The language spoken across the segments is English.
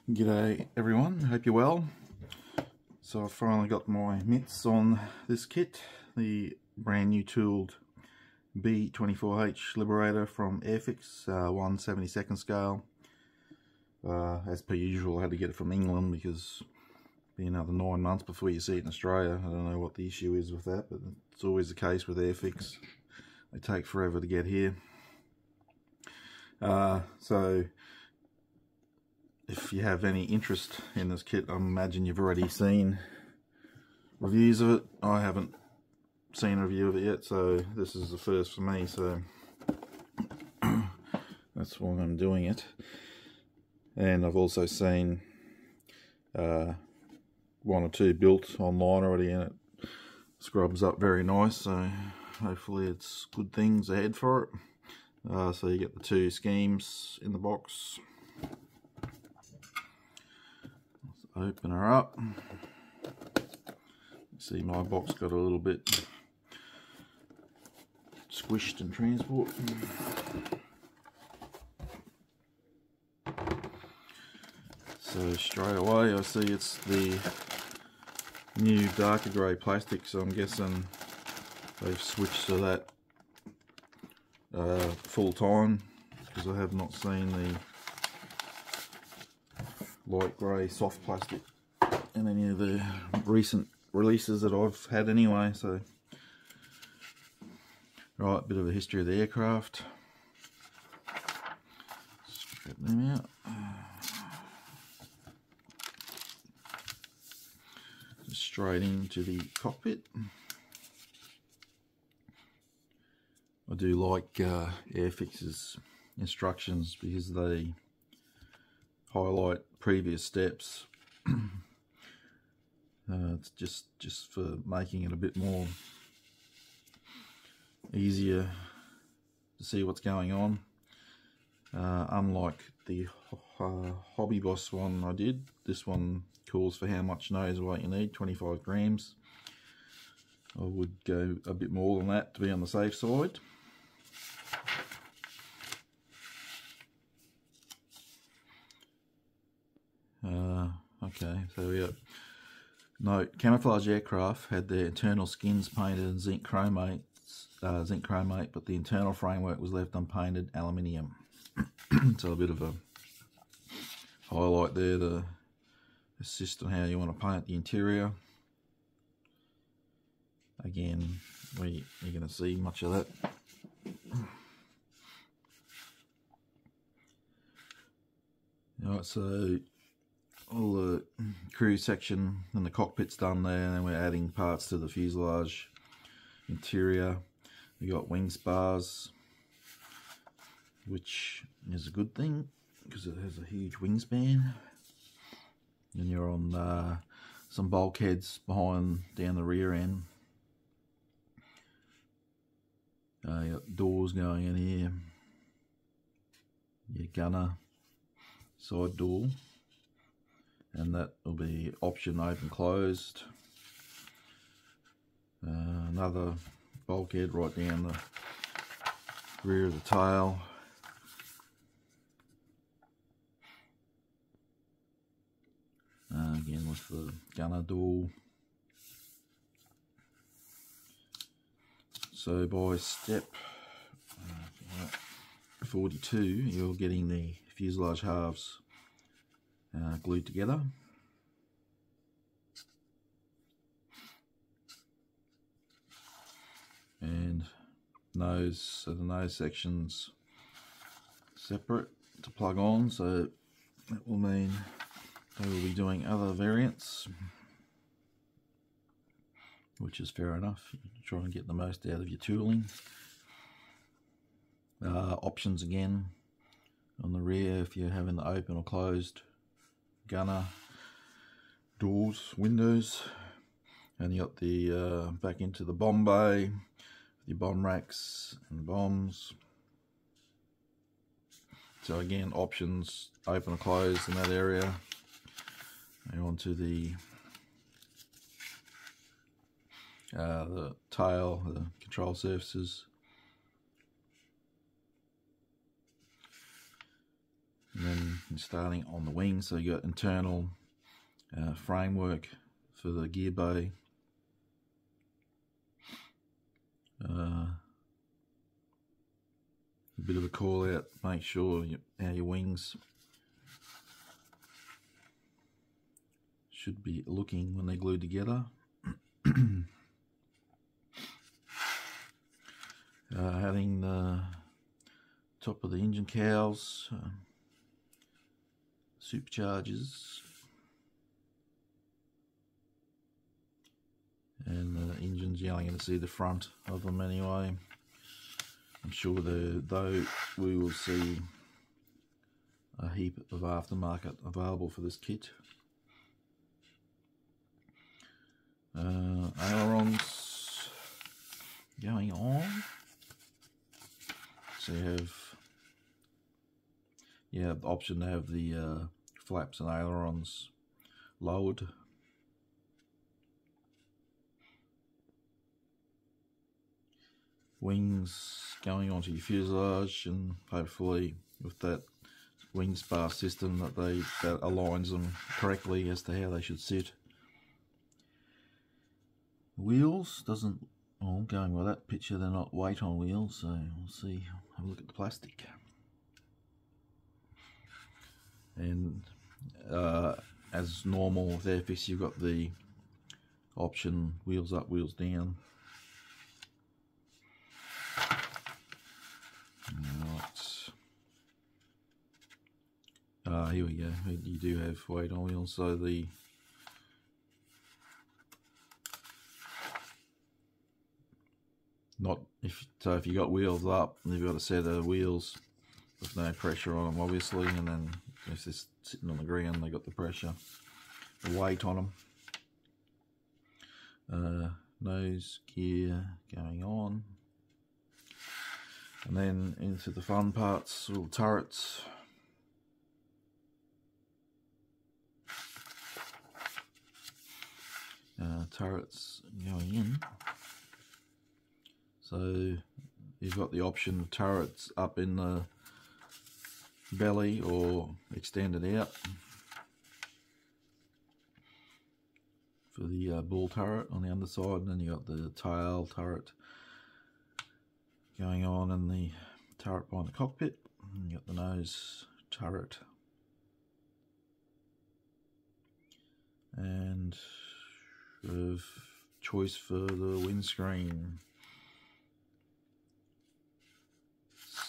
G'day everyone, hope you're well. So I finally got my mitts on this kit, the brand new tooled B-24H Liberator from Airfix, 1/72nd scale. As per usual, I had to get it from England because it'll be another 9 months before you see it in Australia. I don't know what the issue is with that, but it's always the case with Airfix. They take forever to get here. So if you have any interest in this kit, I imagine you've already seen reviews of it. I haven't seen a review of it yet, so this is the first for me, so that's why I'm doing it. And I've also seen one or two built online already, and it scrubs up very nice, so hopefully it's good things ahead for it. So you get the two schemes in the box. Open her up. See, my box got a little bit squished in transport. So straight away I see it's the new darker grey plastic, so I'm guessing they've switched to that full time, because I have not seen the light grey soft plastic in any of the recent releases that I've had anyway. So right, bit of a history of the aircraft. Strip them out. Just straight into the cockpit. I do like Airfix's instructions because they highlight previous steps. It's just for making it a bit more easier to see what's going on. Unlike the Hobby Boss one I did, this one calls for how much nose weight you need, 25 grams. I would go a bit more than that to be on the safe side. Okay, so we got note: camouflage aircraft had their internal skins painted in zinc chromate, but the internal framework was left unpainted aluminium. So a bit of a highlight there to assist on how you want to paint the interior. Again, you're going to see much of that. Alright, so all the crew section and the cockpit's done there, and then we're adding parts to the fuselage interior. We got wing spars, which is a good thing because it has a huge wingspan. And you're on some bulkheads down the rear end. You got doors going in here. Your gunner side door, and that will be option open closed. Another bulkhead right down the rear of the tail. Again with the gunner door. So by step 42, you're getting the fuselage halves glued together. And so the nose section's separate to plug on, so that will mean they will be doing other variants, which is fair enough. You try and get the most out of your tooling. Options again on the rear if you're having the open or closed gunner doors, windows, and you got the back into the bomb bay, your bomb racks and bombs. So again, options open or closed in that area. And onto the tail, the control surfaces. And then starting on the wings, so you got internal framework for the gear bay. A bit of a call out, make sure how your wings should be looking when they're glued together. Having the top of the engine cowls, superchargers, and the engines, you're only going to see the front of them anyway. I'm sure though we will see a heap of aftermarket available for this kit. Ailerons going on. So you have the option to have the flaps and ailerons lowered. Wings going onto your fuselage, and hopefully with that wing spar system that aligns them correctly as to how they should sit. Wheels going by that picture, they're not weight on wheels, so we'll see. Have a look at the plastic. And as normal with Airfix, you've got the option wheels up, wheels down. Right. Here we go. You do have weight on wheels, so if you got wheels up, you've got a set of wheels with no pressure on them, obviously, and then if they're sitting on the ground, they got the pressure, the weight on them. Nose gear going on, and then into the fun parts, little turrets. Turrets going in. So you've got the option of turrets up in the belly or extended out for the ball turret on the underside, and then you got the tail turret going on in the turret behind the cockpit, and you got the nose turret, and of choice for the windscreen.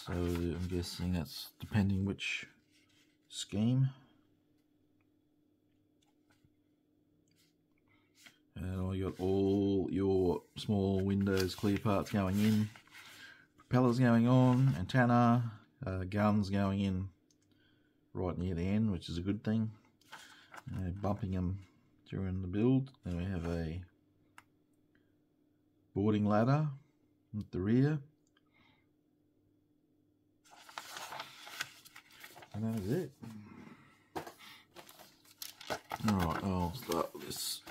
So I'm guessing that's depending which scheme. And you got all your small windows, clear parts going in, propellers going on, antenna, guns going in right near the end, which is a good thing. Bumping them during the build. Then we have a boarding ladder at the rear. And that is it. Alright, I'll start with this.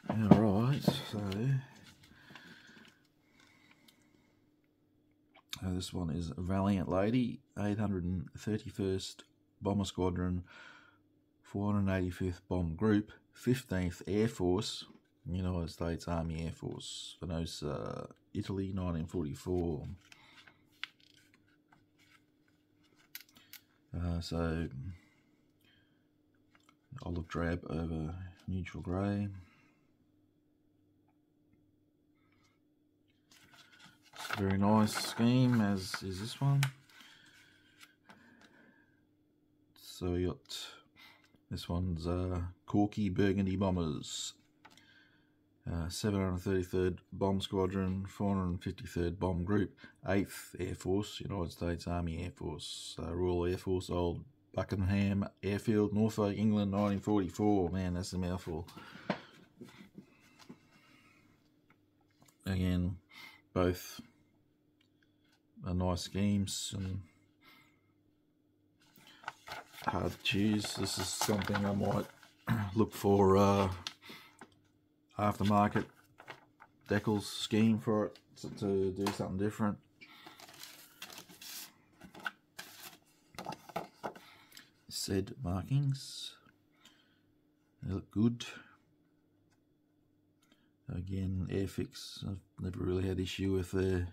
Alright, so this one is Valiant Lady, 831st Bomber Squadron, 485th Bomb Group, 15th Air Force, United States Army Air Force. For those, Italy, 1944. So olive drab over neutral grey. It's a very nice scheme, as is this one. So you got this one's Corky Burgundy Bombers, 733rd Bomb Squadron, 453rd Bomb Group, 8th Air Force, United States Army Air Force, Royal Air Force, Old Buckingham Airfield, Norfolk, England, 1944. Man, that's a mouthful. Again, both are nice schemes and hard to choose. This is something I might look for aftermarket decals scheme for it to do something different. said markings. They look good. Again, Airfix, I've never really had issue with their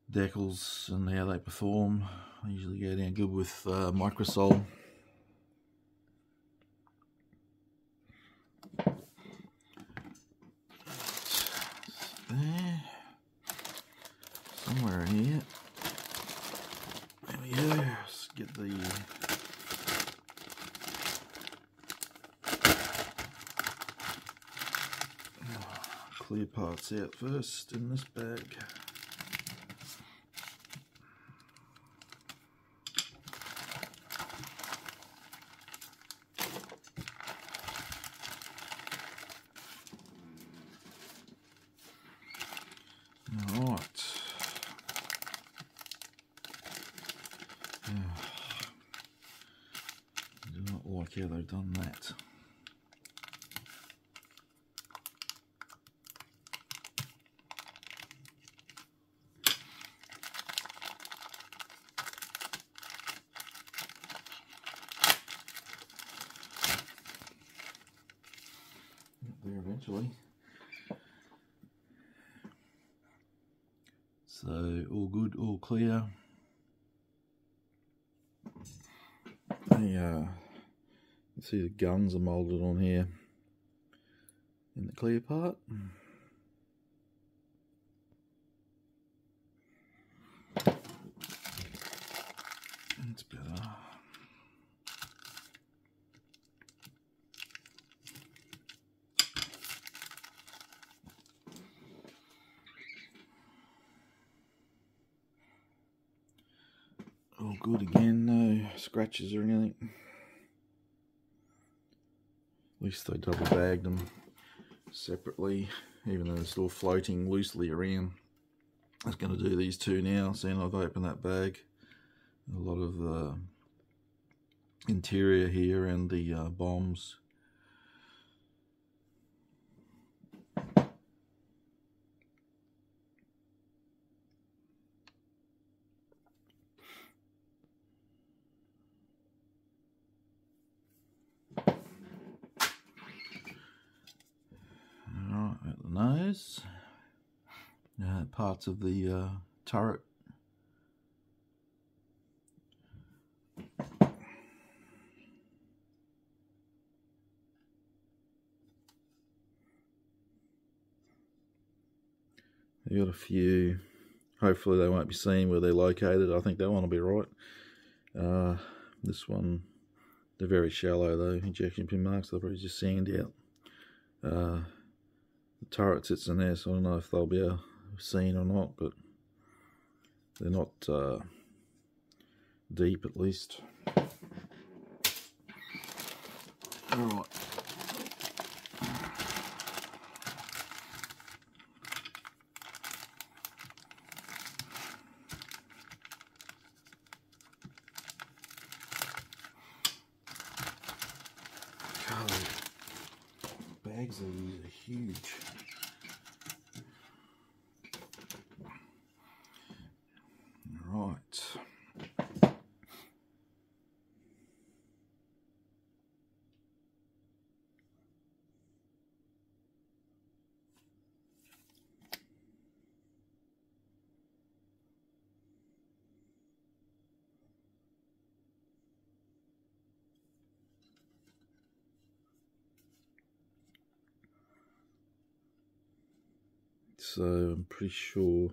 decals and how they perform. I usually go down good with Microsol. There, somewhere in here. There we go. Let's get the clear parts out first in this bag. Alright. I do not like how they've done that. There eventually. So all good, all clear. You see the guns are moulded on here in the clear part. That's better. All good again, no scratches or anything. At least they double bagged them separately, even though they're still floating loosely around. I was going to do these two now, seeing I've opened that bag. A lot of the interior here and the bombs. Alright, at the nose. Parts of the turret. They got a few. Hopefully they won't be seen where they're located. I think that one will be right. This one, they're very shallow though. Injection pin marks. They'll probably just sand out. The turret sits in there, so I don't know if they'll be seen or not, but they're not deep at least. Alright. Bags are huge. Right. So I'm pretty sure,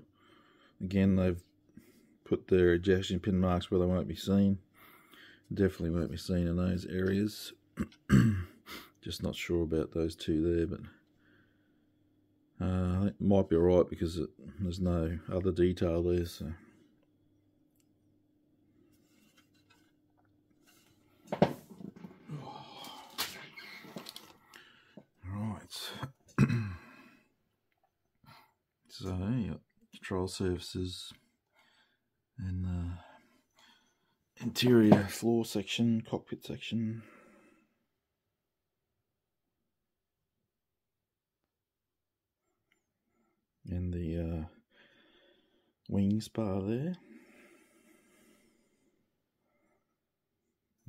again, they've put their ejection pin marks where they won't be seen. Definitely won't be seen in those areas. Just not sure about those two there, but I think it might be alright because there's no other detail there. So. Right. So you got control surfaces and the interior floor section, cockpit section. And the wings bar there.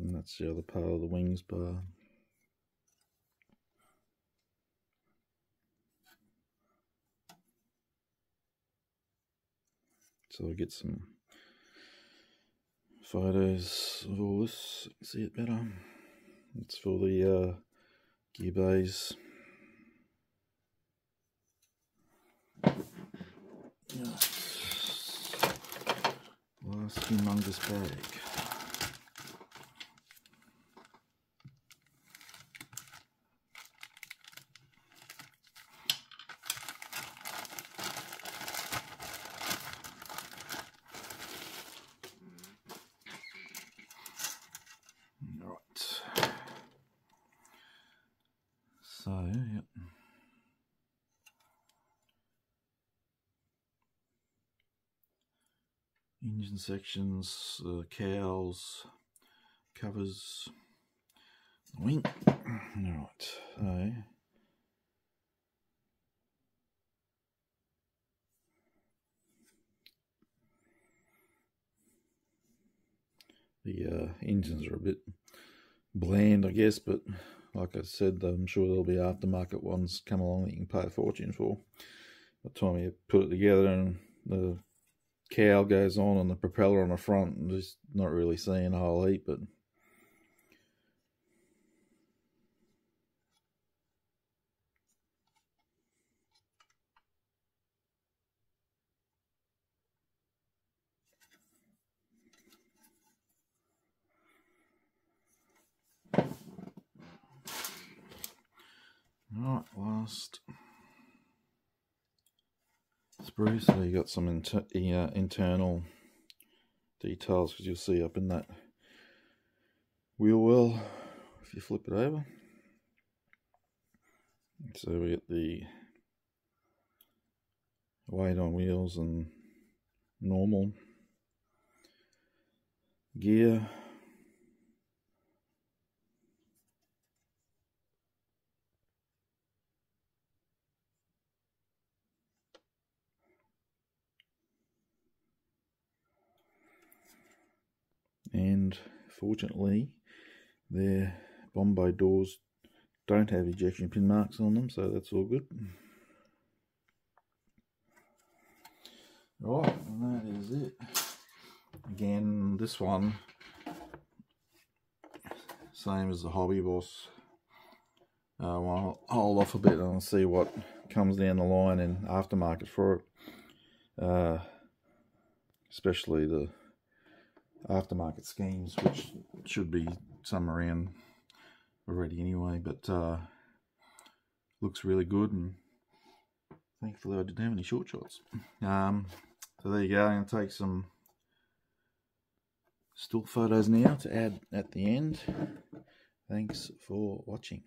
And that's the other part of the wings bar. So I'll get some photos of all this, see it better. It's for the gear bays. Last humongous bag. Right. So, yep. Engine sections, cowls, covers, wing. Right, so the engines are a bit bland, I guess, but like I said, I'm sure there'll be aftermarket ones come along that you can pay a fortune for. By the time you put it together and the cowl goes on and the propeller on the front, I'm just not really seeing a whole heap, but right, last sprue. So you got some internal details, because you'll see up in that wheel well if you flip it over. So we get the weight on wheels and normal gear. And fortunately, their bomb bay doors don't have ejection pin marks on them, so that's all good. Right, and that is it. Again, this one, same as the Hobby Boss. I'll hold off a bit and I'll see what comes down the line in aftermarket for it. Especially the aftermarket schemes, which should be some around already anyway, but looks really good, and thankfully I didn't have any short shots. So there you go. I'm going to take some still photos now to add at the end. Thanks for watching.